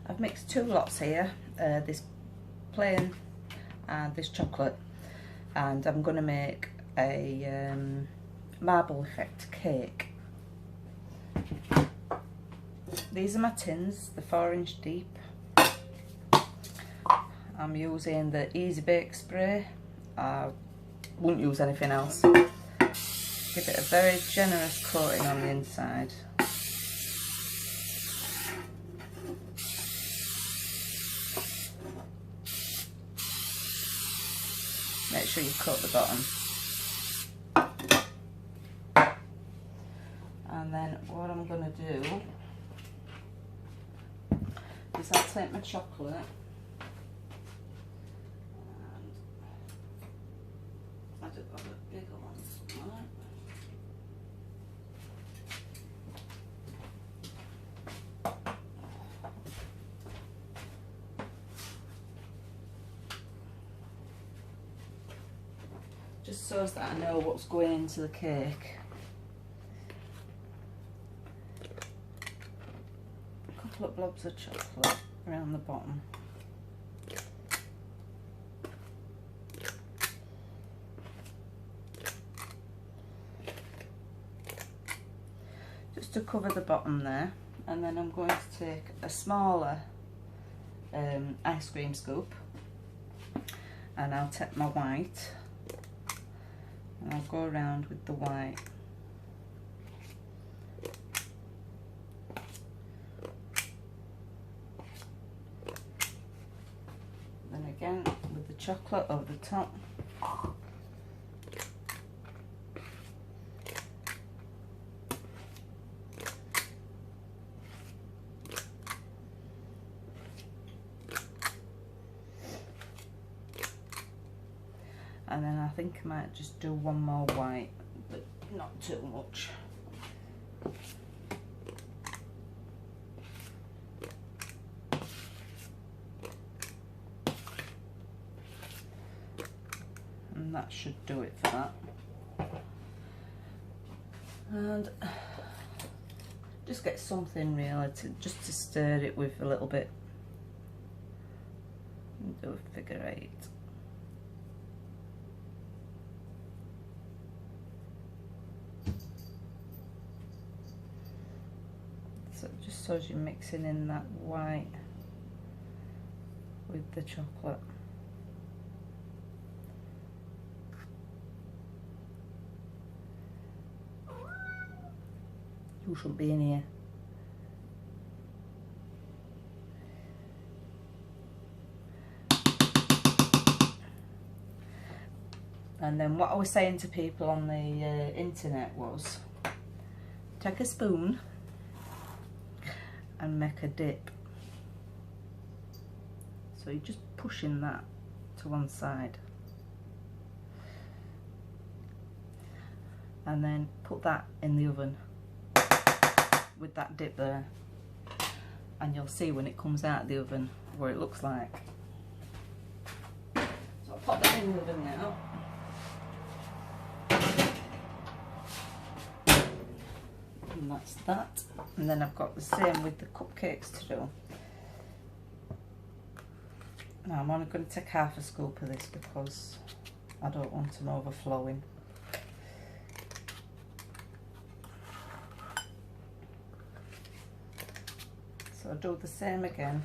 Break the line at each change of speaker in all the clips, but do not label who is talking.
I've mixed two lots here, this plain and this chocolate, and I'm going to make a marble effect cake. These are my tins, the 4-inch deep. I'm using the Easy Bake Spray. I wouldn't use anything else. Give it a very generous coating on the inside. Make sure you coat the bottom. And then what I'm going to do is I'll take my chocolate and I do got a bigger one, right? Just so that I know what's going into the cake. A couple of blobs of chocolate around the bottom. Just to cover the bottom there, and then I'm going to take a smaller ice cream scoop and I'll take my white and I'll go around with the white. Then again with the chocolate over the top. And then I think I might just do one more white, but not too much. And that should do it for that. And just get something really just to stir it with a little bit. And do a figure 8. So just so as you're mixing in that white with the chocolate. You shouldn't be in here. And then what I was saying to people on the internet was, take a spoon and make a dip. So you're just pushing that to one side. And then put that in the oven with that dip there. And you'll see when it comes out of the oven what it looks like. So I'll pop that in the oven now. And that's that. And then I've got the same with the cupcakes to do. Now I'm only going to take half a scoop of this because I don't want them overflowing. So I'll do the same again.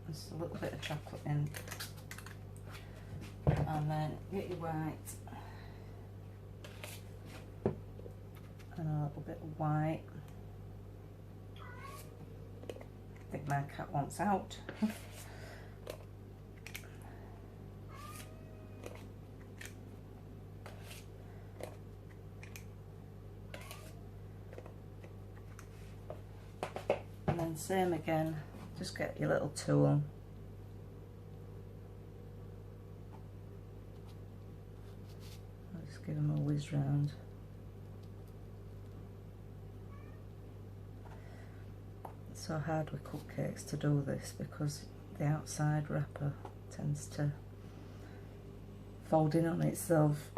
Just a little bit of chocolate in. And then get your white and a little bit of white. I think my cat wants out. And then same again, just get your little tool. Give them a whiz round. It's so hard with cupcakes to do this because the outside wrapper tends to fold in on itself.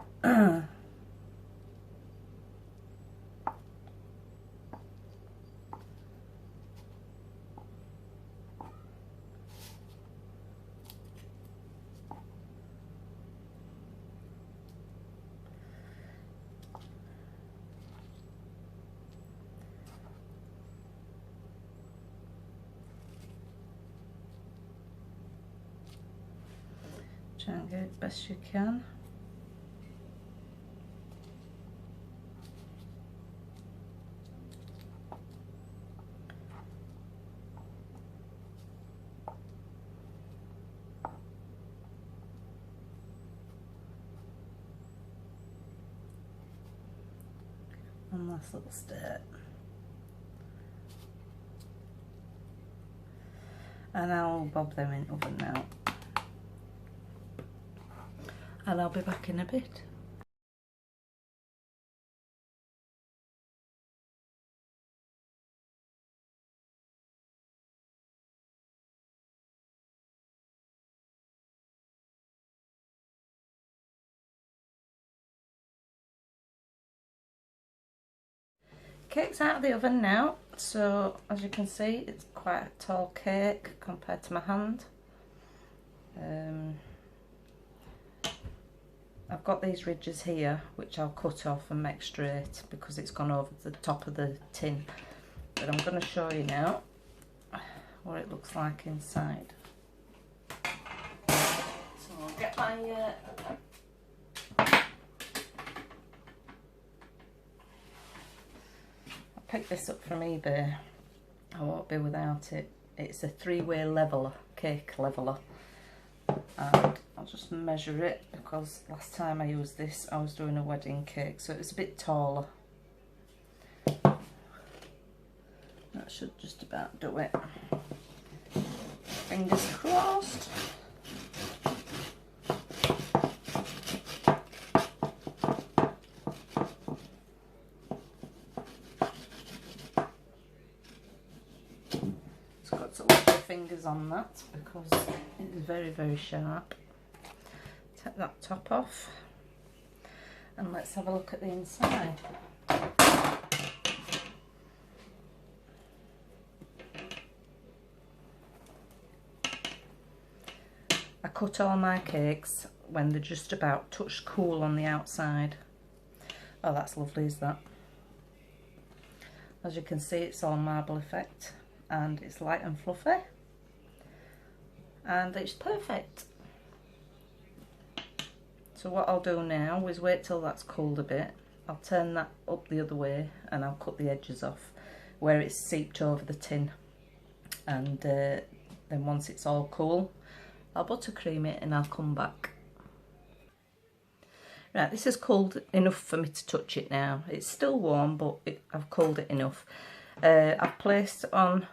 Try and get it as best you can. One last little step. And I'll bob them in oven now. And I'll be back in a bit. Cake's out of the oven now, so as you can see it's quite a tall cake compared to my hand. I've got these ridges here which I'll cut off and make straight because it's gone over the top of the tin, but I'm going to show you now what it looks like inside. So I'll get my picked this up from eBay. I won't be without it. It's a 3-way leveler, cake leveler, and I'll just measure it because last time I used this I was doing a wedding cake, so it's a bit taller. That should just about do it. Fingers crossed. Fingers on that because it is very, very sharp. Take that top off and let's have a look at the inside. I cut all my cakes when they're just about touch cool on the outside. Oh, that's lovely, is that? As you can see, it's all marble effect and it's light and fluffy. And it's perfect. So what I'll do now is wait till that's cooled a bit. I'll turn that up the other way and I'll cut the edges off where it's seeped over the tin. And then once it's all cool, I'll buttercream it and I'll come back. Right, this is cooled enough for me to touch it now. It's still warm, but I've cooled it enough. I've placed on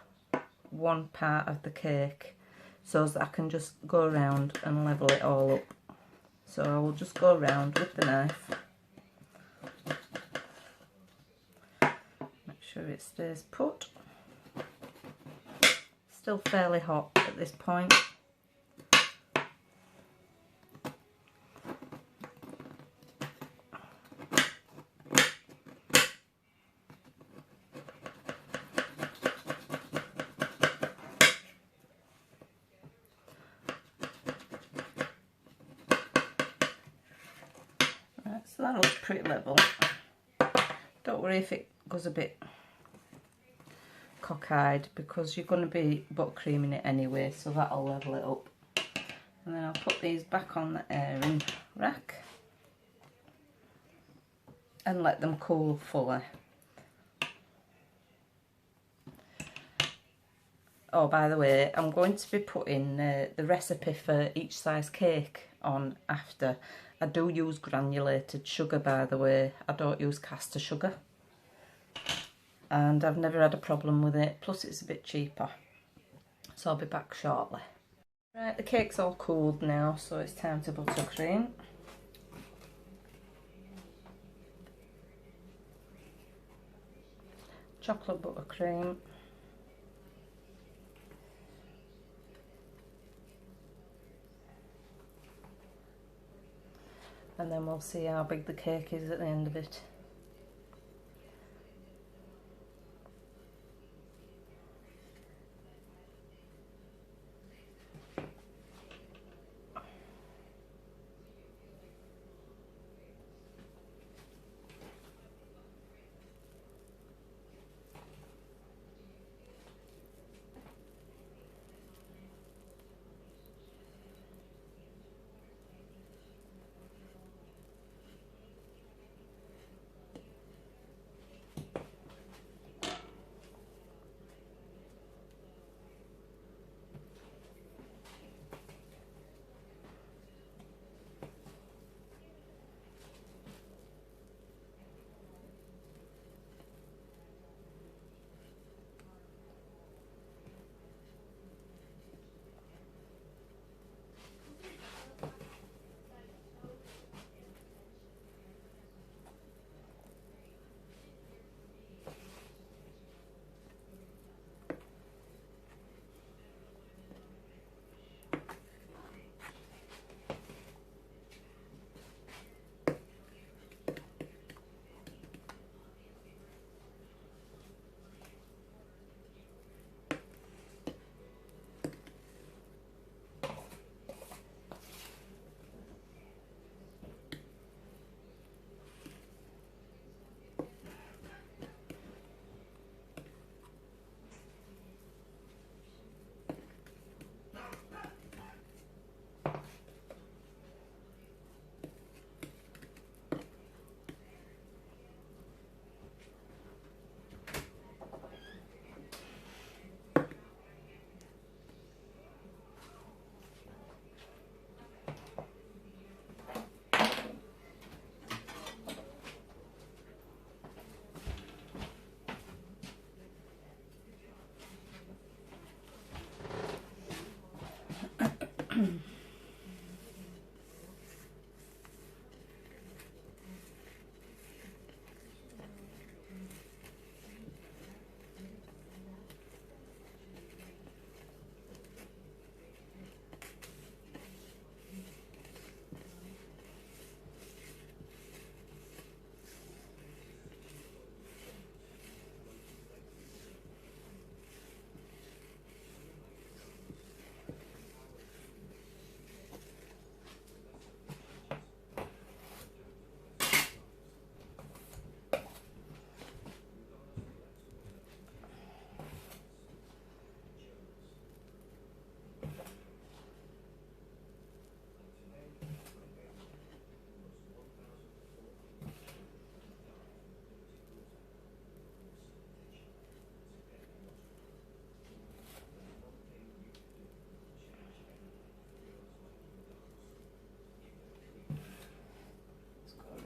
one part of the cake so that I can just go around and level it all up. So I will just go around with the knife. Make sure it stays put. Still fairly hot at this point. So that looks pretty level. Don't worry if it goes a bit cockeyed because you're going to be buttercreaming it anyway, so that'll level it up. And then I'll put these back on the airing rack and let them cool fully. Oh, by the way, I'm going to be putting the recipe for each size cake on after. I do use granulated sugar, by the way. I don't use caster sugar. And I've never had a problem with it. Plus it's a bit cheaper. So I'll be back shortly. Right, the cake's all cooled now, so it's time to buttercream. Chocolate buttercream. And then we'll see how big the cake is at the end of it.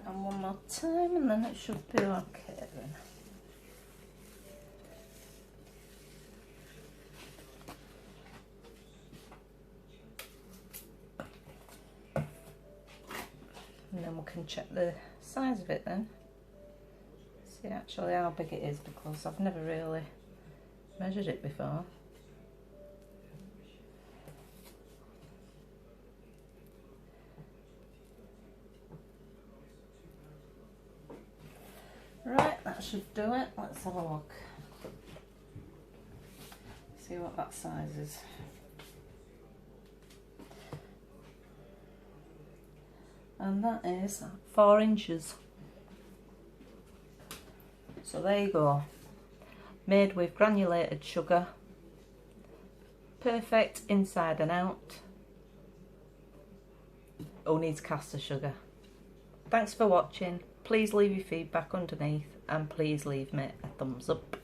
And one more time and then it should be okay then. And then we can check the size of it then. See actually how big it is, because I've never really measured it before. Right, that should do it. Let's have a look. See what that size is. And that is 4 inches. So there you go. Made with granulated sugar. Perfect inside and out. Who needs caster sugar? Thanks for watching. Please leave your feedback underneath and please leave me a thumbs up.